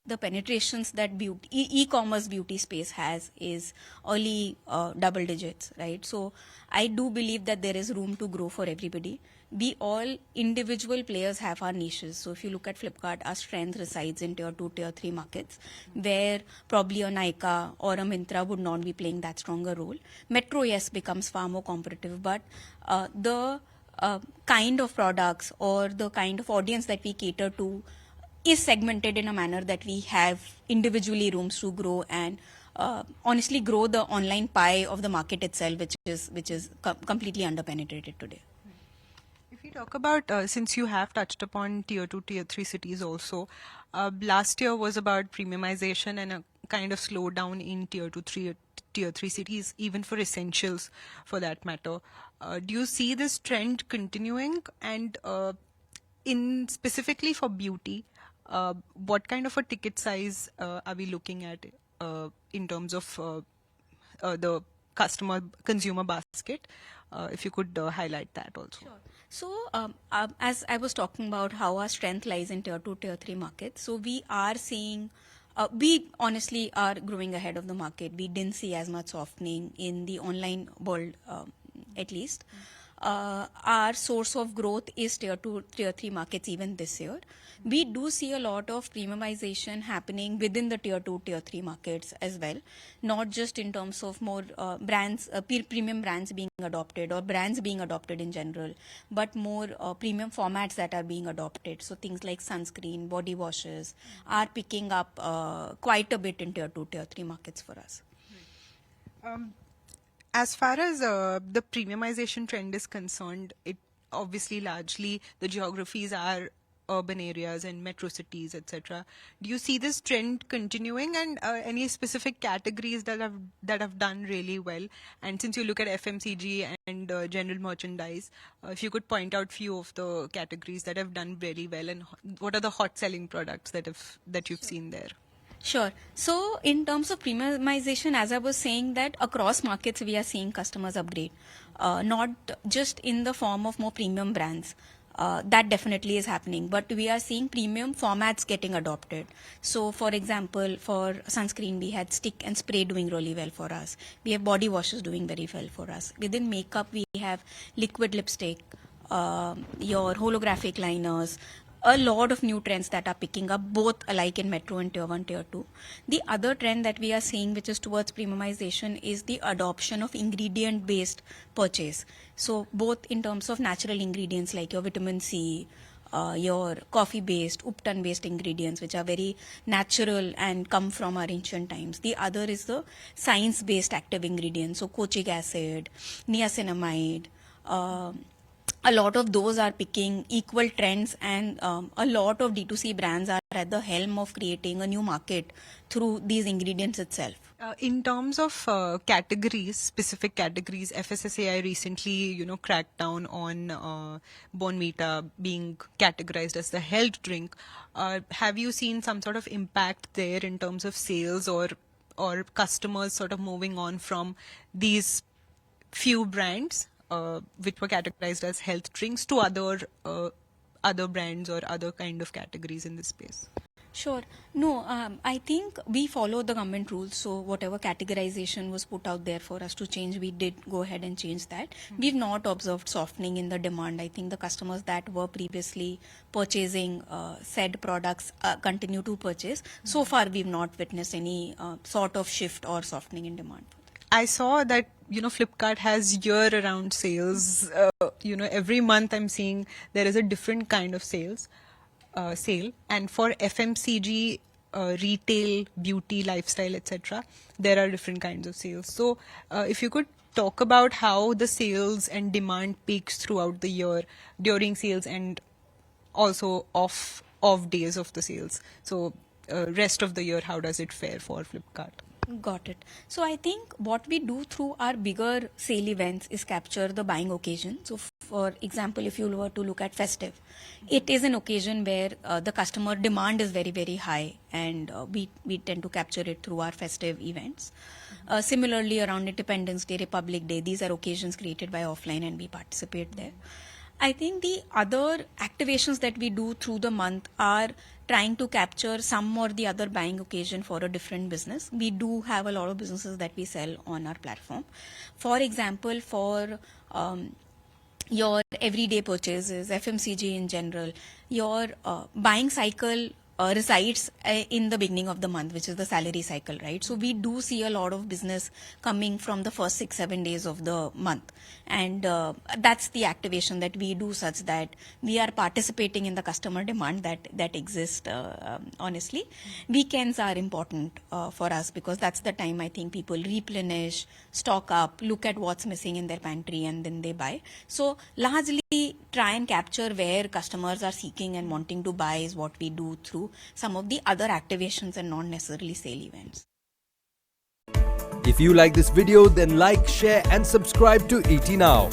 the penetrations that e-commerce beauty space has is early double digits, right? So I do believe that there is room to grow for everybody. We all individual players have our niches. So if you look at Flipkart, our strength resides in tier 2, tier 3 markets, where probably a Nykaa or a Myntra would not be playing that stronger role. Metro, yes, becomes far more competitive, but the kind of products or the kind of audience that we cater to is segmented in a manner that we have individually rooms to grow and honestly grow the online pie of the market itself, which is completely underpenetrated today. If you talk about, since you have touched upon tier 2, tier 3 cities also, last year was about premiumization and a kind of slowdown in tier 2, tier 3 cities, even for essentials for that matter. Do you see this trend continuing? And in specifically for beauty, what kind of a ticket size are we looking at in terms of the consumer basket? If you could highlight that also. Sure. So, as I was talking about how our strength lies in tier 2, tier 3 markets, so we are seeing, we honestly are growing ahead of the market. We didn't see as much softening in the online world, at least. Our source of growth is tier 2, tier 3 markets even this year. We do see a lot of premiumization happening within the tier 2, tier 3 markets as well, not just in terms of more brands, premium brands being adopted or brands being adopted in general, but more premium formats that are being adopted. So things like sunscreen, body washes are picking up quite a bit in tier 2, tier 3 markets for us. As far as the premiumization trend is concerned, it obviously largely the geographies are urban areas and metro cities, etc. Do you see this trend continuing, and any specific categories that have done really well? And since you look at FMCG and general merchandise, if you could point out few of the categories that have done really well, and what are the hot selling products that you've seen there? Sure. So in terms of premiumization, as I was saying, that across markets we are seeing customers upgrade, not just in the form of more premium brands. That definitely is happening, but we are seeing premium formats getting adopted. So for example, for sunscreen, we had stick and spray doing really well for us. We have body washes doing very well for us. Within makeup, we have liquid lipstick, your holographic liners, a lot of new trends that are picking up, both alike in metro and tier 1, tier 2. The other trend that we are seeing, which is towards premiumization, is the adoption of ingredient-based purchase. So both in terms of natural ingredients like your vitamin C, your coffee-based, upton-based ingredients, which are very natural and come from our ancient times. The other is the science-based active ingredients, so kochic acid, niacinamide, a lot of those are picking equal trends, and a lot of D2C brands are at the helm of creating a new market through these ingredients itself. In terms of categories, specific categories, FSSAI recently, cracked down on BournVita being categorized as the health drink. Have you seen some sort of impact there in terms of sales or customers sort of moving on from these few brands which were categorized as health drinks to other brands or other kind of categories in this space? Sure. No, I think we follow the government rules. So whatever categorization was put out there for us to change, we did go ahead and change that. We've not observed softening in the demand. I think the customers that were previously purchasing said products continue to purchase. So far, we've not witnessed any sort of shift or softening in demand. I saw that Flipkart has year-round sales. Every month I'm seeing there is a different kind of sale. And for FMCG, retail, beauty, lifestyle, etc., there are different kinds of sales. So if you could talk about how the sales and demand peaks throughout the year during sales and also off days of the sales. So rest of the year, how does it fare for Flipkart? Got it. So I think what we do through our bigger sale events is capture the buying occasion. So for example, if you were to look at festive, it is an occasion where the customer demand is very, very high, and we tend to capture it through our festive events. Similarly, around Independence Day, Republic Day, these are occasions created by offline and we participate there. I think the other activations that we do through the month are trying to capture some or the other buying occasion for a different business. We do have a lot of businesses that we sell on our platform. For example, for your everyday purchases, FMCG in general, your buying cycle resides in the beginning of the month, which is the salary cycle, right? So we do see a lot of business coming from the first 6-7 days of the month, and that's the activation that we do, such that we are participating in the customer demand that exists. Honestly, weekends are important for us, because that's the time I think people replenish, stock up, look at what's missing in their pantry, and then they buy. So largely try and capture where customers are seeking and wanting to buy is what we do through some of the other activations and not necessarily sale events. If you like this video, then like, share and subscribe to ET Now.